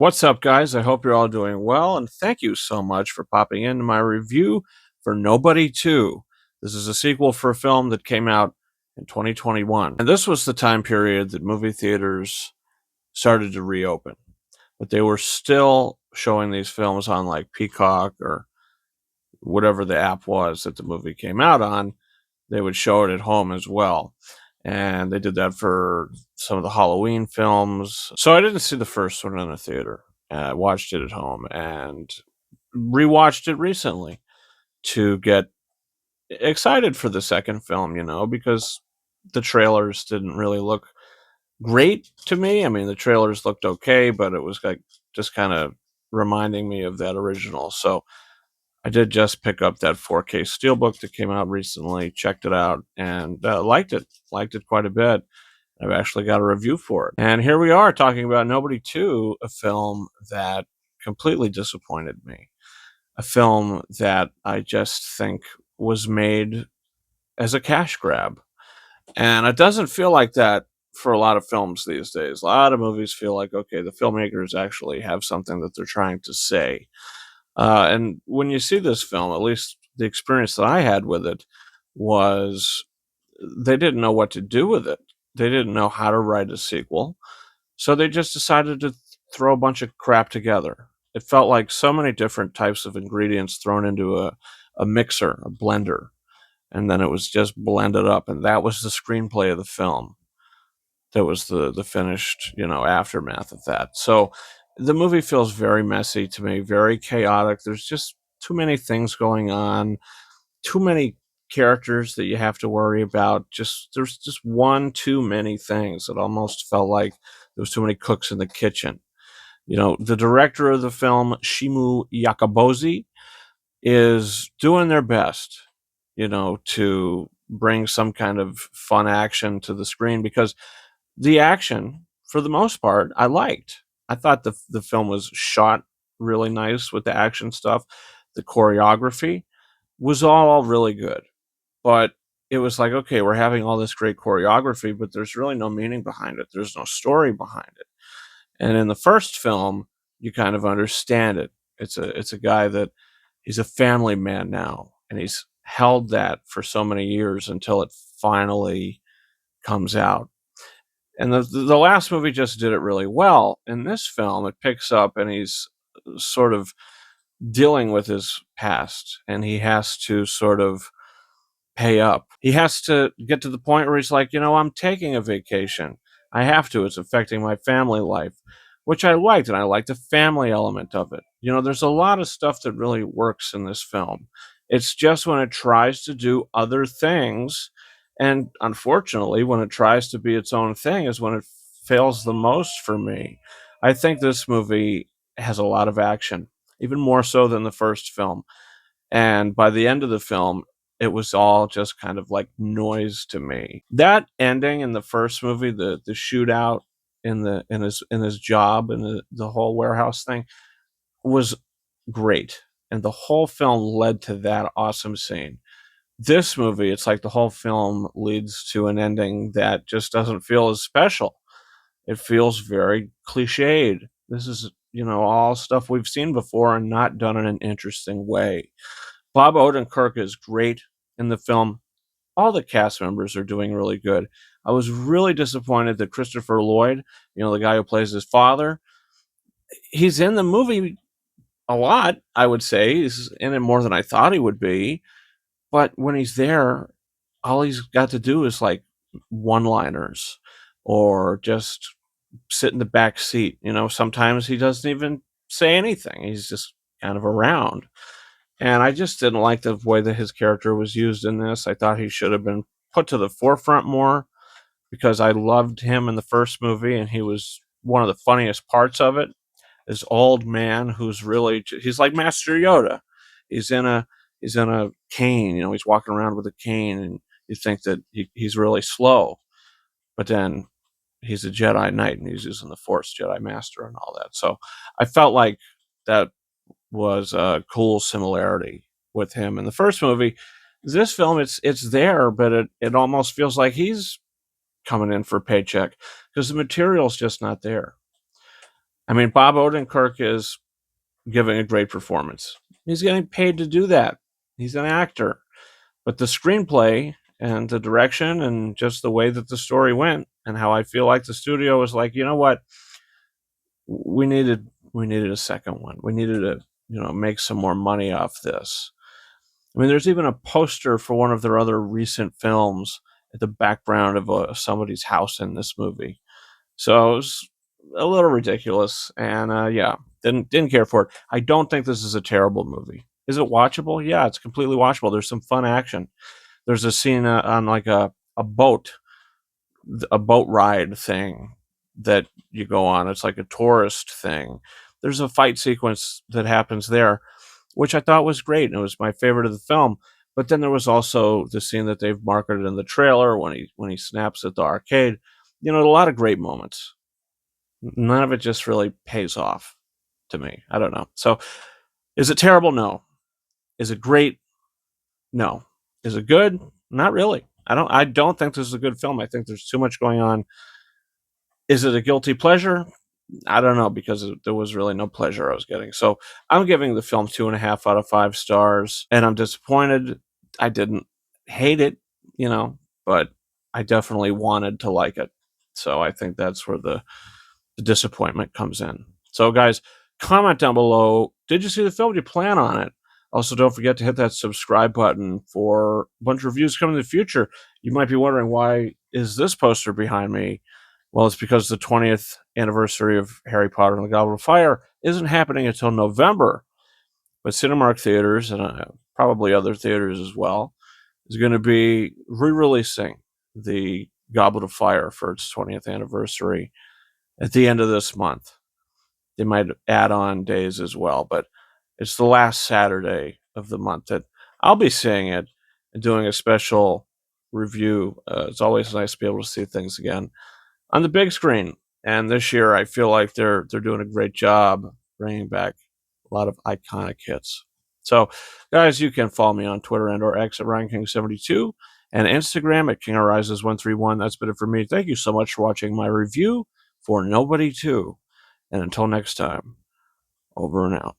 What's up, guys? I hope you're all doing well, and thank you so much for popping into my review for Nobody 2. This is a sequel for a film that came out in 2021. And this was the time period that movie theaters started to reopen. But they were still showing these films on like Peacock or whatever the app was that the movie came out on. They would show it at home as well. And they did that for some of the Halloween films. So I didn't see the first one in the theater. I watched it at home and rewatched it recently to get excited for the second film, because the trailers didn't really look great to me. I mean, the trailers looked okay, but it was like just kind of reminding me of that original. So I did just pick up that 4K Steelbook that came out recently, checked it out, and liked it. Liked it quite a bit. I've actually got a review for it. And here we are talking about Nobody 2, a film that completely disappointed me. A film that I just think was made as a cash grab. And it doesn't feel like that for a lot of films these days. A lot of movies feel like, okay, the filmmakers actually have something that they're trying to say. And when you see this film, at least the experience that I had with it was they didn't know what to do with it. They didn't know how to write a sequel. So they just decided to throw a bunch of crap together. It felt like so many different types of ingredients thrown into a mixer, a blender, and then it was just blended up. And that was the screenplay of the film. That was the finished, aftermath of that. So the movie feels very messy to me, very chaotic. There's just too many things going on, too many characters that you have to worry about. There's just one too many things. It almost felt like there was too many cooks in the kitchen. The director of the film, Shimu Yakabozi, is doing their best, to bring some kind of fun action to the screen because the action, for the most part, I liked. I thought the film was shot really nice with the action stuff. The choreography was all really good. But it was like, okay, we're having all this great choreography, but there's really no meaning behind it. There's no story behind it. And in the first film, you kind of understand it. It's a guy that he's a family man now, and he's held that for so many years until it finally comes out. And the last movie just did it really well. In this film, it picks up, and he's sort of dealing with his past, and he has to sort of pay up. He has to get to the point where he's like, I'm taking a vacation. I have to. It's affecting my family life, which I liked, and I liked the family element of it. There's a lot of stuff that really works in this film. It's just when it tries to do other things, and unfortunately, when it tries to be its own thing, is when it fails the most for me. I think this movie has a lot of action, even more so than the first film. And by the end of the film, it was all just kind of like noise to me. That ending in the first movie, the shootout in his job and the whole warehouse thing was great. And the whole film led to that awesome scene. This movie, it's like the whole film leads to an ending that just doesn't feel as special. It feels very cliched. This is, all stuff we've seen before and not done in an interesting way. Bob Odenkirk is great in the film. All the cast members are doing really good. I was really disappointed that Christopher Lloyd, the guy who plays his father, he's in the movie a lot, I would say. He's in it more than I thought he would be. But when he's there, all he's got to do is like one-liners or just sit in the back seat. Sometimes he doesn't even say anything. He's just kind of around. And I just didn't like the way that his character was used in this. I thought he should have been put to the forefront more because I loved him in the first movie, and he was one of the funniest parts of it. This old man who's he's like Master Yoda. He's in a he's in a cane, he's walking around with a cane, and you think that he's really slow, but then he's a Jedi Knight and he's using the Force, Jedi Master, and all that. So I felt like that was a cool similarity with him in the first movie. This film, it's there, but it almost feels like he's coming in for a paycheck because the material's just not there. I mean, Bob Odenkirk is giving a great performance. He's getting paid to do that. He's an actor. But the screenplay and the direction and just the way that the story went and how I feel like the studio was like, you know what? We needed a second one. We needed to, make some more money off this. I mean, there's even a poster for one of their other recent films at the background of somebody's house in this movie. So it was a little ridiculous, and yeah, didn't care for it. I don't think this is a terrible movie. Is it watchable? Yeah, it's completely watchable. There's some fun action. There's a scene on like a boat, a boat ride thing that you go on. It's like a tourist thing. There's a fight sequence that happens there, which I thought was great, and it was my favorite of the film. But then there was also the scene that they've marketed in the trailer when he snaps at the arcade. A lot of great moments. None of it just really pays off to me. I don't know. So, is it terrible? No. Is it great? No. Is it good? Not really. I don't think this is a good film. I think there's too much going on. Is it a guilty pleasure? I don't know, because there was really no pleasure I was getting. So I'm giving the film 2.5 out of 5 stars, and I'm disappointed. I didn't hate it, but I definitely wanted to like it. So I think that's where the disappointment comes in. So, guys, comment down below. Did you see the film? Did you plan on it? Also, don't forget to hit that subscribe button for a bunch of reviews coming in the future. You might be wondering, why is this poster behind me? Well, it's because the 20th anniversary of Harry Potter and the Goblet of Fire isn't happening until November. But Cinemark Theaters, and probably other theaters as well, is going to be re-releasing the Goblet of Fire for its 20th anniversary at the end of this month. They might add on days as well, but it's the last Saturday of the month that I'll be seeing it and doing a special review. It's always nice to be able to see things again on the big screen. And this year, I feel like they're doing a great job bringing back a lot of iconic hits. So, guys, you can follow me on Twitter and or X at RyanKing72 and Instagram at KingArises131. That's been it for me. Thank you so much for watching my review for Nobody 2. And until next time, over and out.